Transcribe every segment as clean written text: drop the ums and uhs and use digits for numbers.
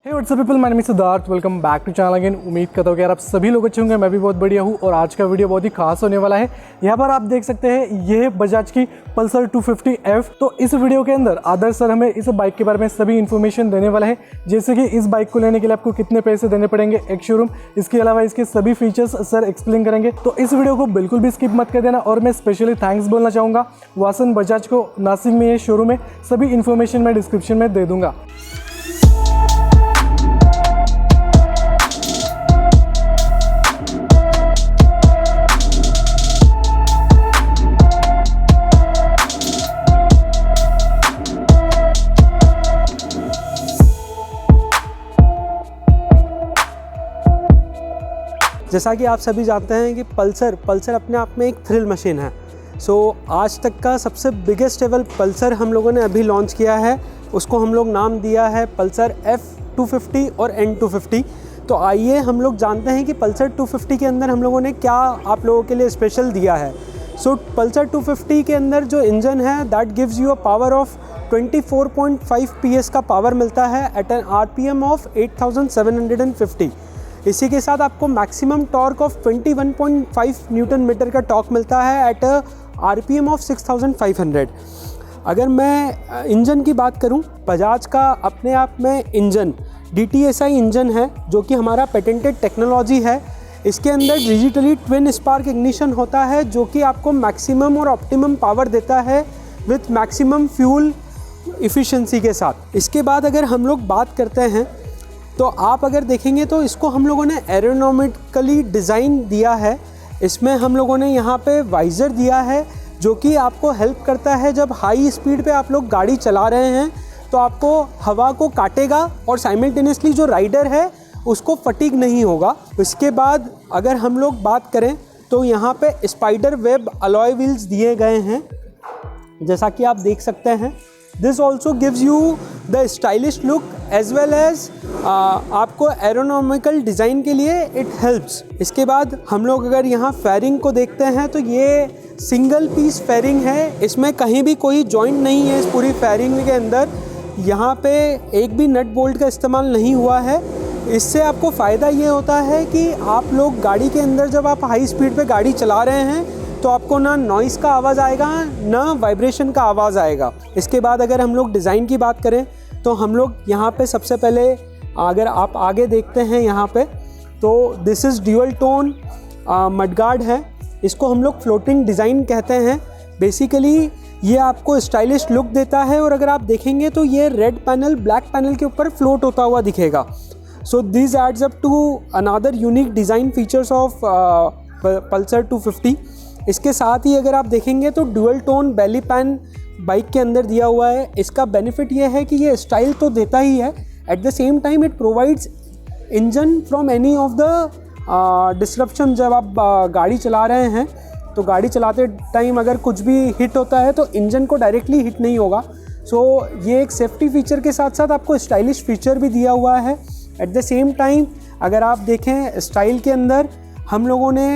Hey what's up people, my name is Siddharth. Welcome back to channel again. उम्मीद करता हूँ कि यार आप सभी लोग अच्छे होंगे। मैं भी बहुत बढ़िया हूँ और आज का वीडियो बहुत ही खास होने वाला है। यहाँ पर आप देख सकते हैं ये है बजाज की पल्सर 250F। तो इस वीडियो के अंदर आदर्श सर हमें इस बाइक के बारे में सभी इन्फॉर्मेशन देने वाला है, जैसे कि इस बाइक को लेने के लिए आपको कितने पैसे देने पड़ेंगे एक शोरूम, इसके अलावा इसके सभी फीचर्स सर एक्सप्लेन करेंगे। तो इस वीडियो को बिल्कुल भी स्किप मत कर देना। और मैं स्पेशली थैंक्स बोलना चाहूँगा वासन बजाज को, नासिक में ये शोरूम है। सभी इन्फॉर्मेशन मैं डिस्क्रिप्शन में दे दूँगा। जैसा कि आप सभी जानते हैं कि पल्सर अपने आप में एक थ्रिल मशीन है। आज तक का सबसे बिगेस्ट एवर पल्सर हम लोगों ने अभी लॉन्च किया है। उसको हम लोग नाम दिया है पल्सर F250 और N250। तो आइए हम लोग जानते हैं कि पल्सर 250 के अंदर हम लोगों ने क्या आप लोगों के लिए स्पेशल दिया है। पल्सर 250 के अंदर जो इंजन है that gives you a power of 24.5 PS का पावर मिलता है एट एन RPM ऑफ 8750। इसी के साथ आपको maximum torque of 21.5 newton meter का टॉर्क मिलता है एट RPM ऑफ 6500। अगर मैं इंजन की बात करूं, बजाज का अपने आप में इंजन DTSI इंजन है, जो कि हमारा पेटेंटेड टेक्नोलॉजी है। इसके अंदर डिजिटली ट्विन स्पार्क इग्निशन होता है, जो कि आपको मैक्सिमम और ऑप्टिमम पावर देता है विथ मैक्सिमम फ्यूल इफ़िशेंसी के साथ। इसके बाद अगर हम लोग बात करते हैं तो आप अगर देखेंगे तो इसको हम लोगों ने एरोनॉमिकली डिज़ाइन दिया है। इसमें हम लोगों ने यहाँ पे वाइज़र दिया है, जो कि आपको हेल्प करता है जब हाई स्पीड पे आप लोग गाड़ी चला रहे हैं तो आपको हवा को काटेगा और साइमल्टेनियसली जो राइडर है उसको फटीग नहीं होगा। इसके बाद अगर हम लोग बात करें तो यहाँ पे स्पाइडर वेब अलॉय व्हील्स दिए गए हैं, जैसा कि आप देख सकते हैं। This also gives you the stylish look as well as आपको एरोनॉमिकल डिज़ाइन के लिए इट हेल्प्स। इसके बाद हम लोग अगर यहाँ फेयरिंग को देखते हैं तो ये सिंगल पीस फेयरिंग है। इसमें कहीं भी कोई जॉइंट नहीं है। इस पूरी फेयरिंग के अंदर यहाँ पे एक भी नट बोल्ट का इस्तेमाल नहीं हुआ है। इससे आपको फ़ायदा ये होता है कि आप लोग गाड़ी के अंदर जब आप हाई स्पीड पे गाड़ी चला रहे हैं तो आपको ना नॉइज़ का आवाज़ आएगा ना वाइब्रेशन का आवाज़ आएगा। इसके बाद अगर हम लोग डिज़ाइन की बात करें तो हम लोग यहाँ पे सबसे पहले अगर आप आगे देखते हैं यहाँ पे तो this is dual tone mudguard है। इसको हम लोग फ्लोटिंग डिज़ाइन कहते हैं। बेसिकली ये आपको स्टाइलिश लुक देता है और अगर आप देखेंगे तो ये रेड पैनल ब्लैक पैनल के ऊपर फ्लोट होता हुआ दिखेगा। So this adds up to another unique design features of Pulsar 250। इसके साथ ही अगर आप देखेंगे तो dual tone belly pan bike के अंदर दिया हुआ है। इसका बेनिफिट ये है कि ये स्टाइल तो देता ही है, at the same time it provides engine from any of the disruption. जब आप गाड़ी चला रहे हैं तो गाड़ी चलाते टाइम अगर कुछ भी हिट होता है तो इंजन को डायरेक्टली हिट नहीं होगा। ये एक सेफ्टी फीचर के साथ साथ आपको स्टाइलिश फीचर भी दिया हुआ है। एट द सेम टाइम अगर आप देखें स्टाइल के अंदर हम लोगों ने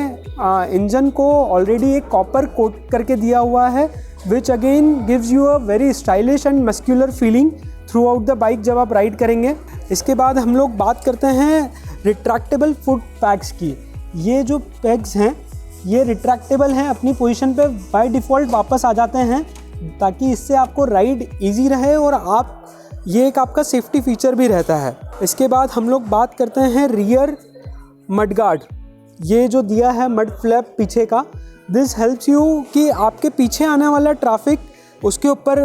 इंजन को ऑलरेडी एक कॉपर कोट करके दिया हुआ है, which again gives you a very stylish and muscular feeling through out the bike जब आप राइड करेंगे। इसके बाद हम लोग बात करते हैं रिट्रैक्टेबल फुट पैक्स की। ये जो पैक्स हैं ये रिट्रैक्टेबल हैं, अपनी पोजीशन पे बाय डिफ़ॉल्ट वापस आ जाते हैं, ताकि इससे आपको राइड ईजी रहे और ये एक आपका सेफ्टी फीचर भी रहता है। इसके बाद हम लोग बात करते हैं रियर मडगार्ड। ये जो दिया है मड फ्लैप पीछे का, दिस हेल्प्स यू कि आपके पीछे आने वाला ट्रैफिक उसके ऊपर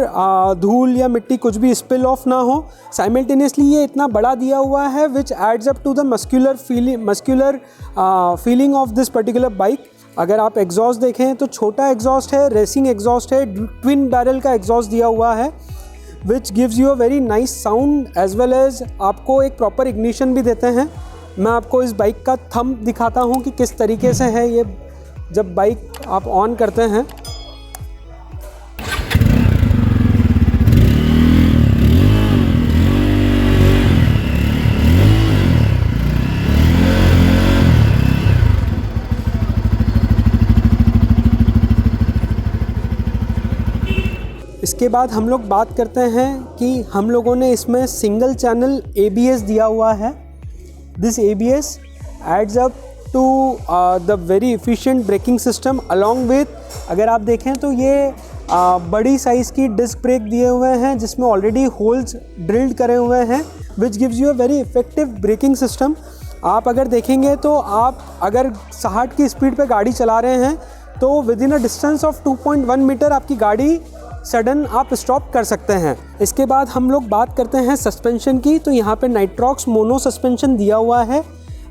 धूल या मिट्टी कुछ भी स्पिल ऑफ ना हो। साइमल्टेनियसली ये इतना बड़ा दिया हुआ है which adds up to the muscular feeling of this particular bike. अगर आप एग्जॉस्ट देखें तो छोटा एग्जॉस्ट है, रेसिंग एग्जॉस्ट है, ट्विन बैरल का एग्जॉस्ट दिया हुआ है, which gives you a very nice sound as well as आपको एक प्रॉपर इग्निशन भी देते हैं। मैं आपको इस बाइक का थंब दिखाता हूँ कि किस तरीके से है ये जब बाइक आप ऑन करते हैं। इसके बाद हम लोग बात करते हैं कि हम लोगों ने इसमें सिंगल चैनल ABS दिया हुआ है। This ABS adds up to the very efficient braking system along with, अगर आप देखें तो ये बड़ी साइज़ की डिस्क ब्रेक दिए हुए हैं जिसमें ऑलरेडी होल्स ड्रिल्ड करे हुए हैं, विच gives you a very effective braking system. आप अगर देखेंगे तो आप अगर 60 की स्पीड पे गाड़ी चला रहे हैं तो within a distance of 2.1 meter आपकी गाड़ी सडन आप स्टॉप कर सकते हैं। इसके बाद हम लोग बात करते हैं सस्पेंशन की, तो यहाँ पे नाइट्रॉक्स मोनो सस्पेंशन दिया हुआ है,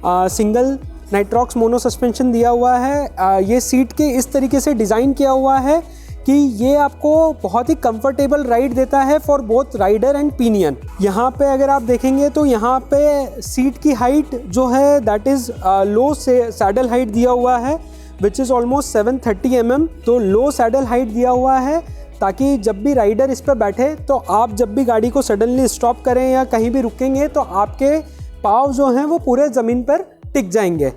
सिंगल नाइट्रॉक्स मोनो सस्पेंशन दिया हुआ है। ये सीट के इस तरीके से डिज़ाइन किया हुआ है कि ये आपको बहुत ही कंफर्टेबल राइड देता है for both rider and pillion. यहाँ पे अगर आप देखेंगे तो यहाँ पे सीट की हाइट जो है दैट इज़ लो से सैडल हाइट दिया हुआ है विच इज़ ऑलमोस्ट 730 mm। तो लो सैडल हाइट दिया हुआ है ताकि जब भी राइडर इस पर बैठे तो आप जब भी गाड़ी को सडनली स्टॉप करें या कहीं भी रुकेंगे तो आपके पाँव जो हैं वो पूरे ज़मीन पर टिक जाएंगे।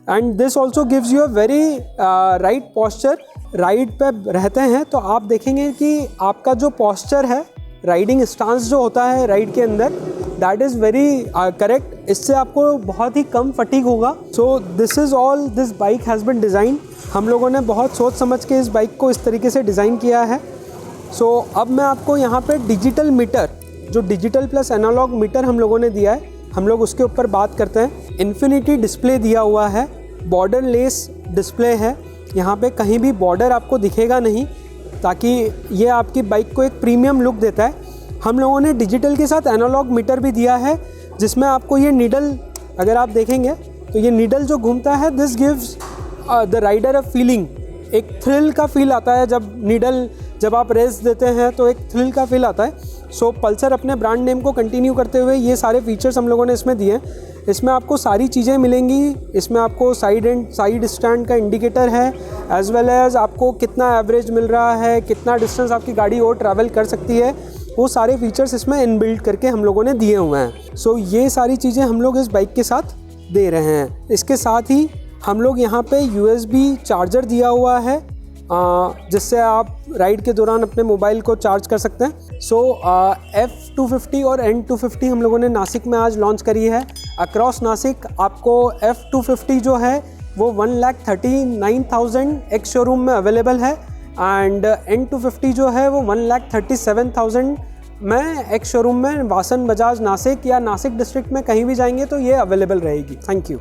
And this also gives you a very right posture. Ride पे रहते हैं तो आप देखेंगे कि आपका जो पॉस्चर है, राइडिंग स्टांस जो होता है राइड के अंदर, दैट इज़ वेरी करेक्ट। इससे आपको बहुत ही कम फटीग होगा। So this is all this bike has been design. हम लोगों ने बहुत सोच समझ के इस बाइक को इस तरीके से डिज़ाइन किया है। सो अब मैं आपको यहाँ पे डिजिटल मीटर, जो डिजिटल प्लस एनालॉग मीटर हम लोगों ने दिया है, हम लोग उसके ऊपर बात करते हैं। इन्फिनिटी डिस्प्ले दिया हुआ है, बॉर्डर लेस डिस्प्ले है, यहाँ पे कहीं भी बॉर्डर आपको दिखेगा नहीं ताकि ये आपकी बाइक को एक प्रीमियम लुक देता है। हम लोगों ने डिजिटल के साथ एनालॉग मीटर भी दिया है जिसमें आपको ये नीडल, अगर आप देखेंगे तो ये नीडल जो घूमता है, this gives the rider a feeling, एक थ्रिल का फील आता है जब नीडल, जब आप रेस देते हैं तो एक थ्रिल का फील आता है। सो पल्सर अपने ब्रांड नेम को कंटिन्यू करते हुए ये सारे फीचर्स हम लोगों ने इसमें दिए हैं। इसमें आपको सारी चीज़ें मिलेंगी। इसमें आपको साइड स्टैंड का इंडिकेटर है, एज वेल एज आपको कितना एवरेज मिल रहा है, कितना डिस्टेंस आपकी गाड़ी और ट्रैवल कर सकती है, वो सारे फीचर्स इसमें इनबिल्ट करके हम लोगों ने दिए हुए हैं। सो ये सारी चीज़ें हम लोग इस बाइक के साथ दे रहे हैं। इसके साथ ही हम लोग यहाँ पे USB चार्जर दिया हुआ है जिससे आप राइड के दौरान अपने मोबाइल को चार्ज कर सकते हैं। सो F250 और N250 हम लोगों ने नासिक में आज लॉन्च करी है। अक्रॉस नासिक आपको F250 जो है वो 1,39,000 एक शोरूम में अवेलेबल है एंड N250 जो है वो 1,37,000 में एक शोरूम में वासन बजाज नासिक या नासिक डिस्ट्रिक्ट में कहीं भी जाएंगे तो ये अवेलेबल रहेगी। Thank you.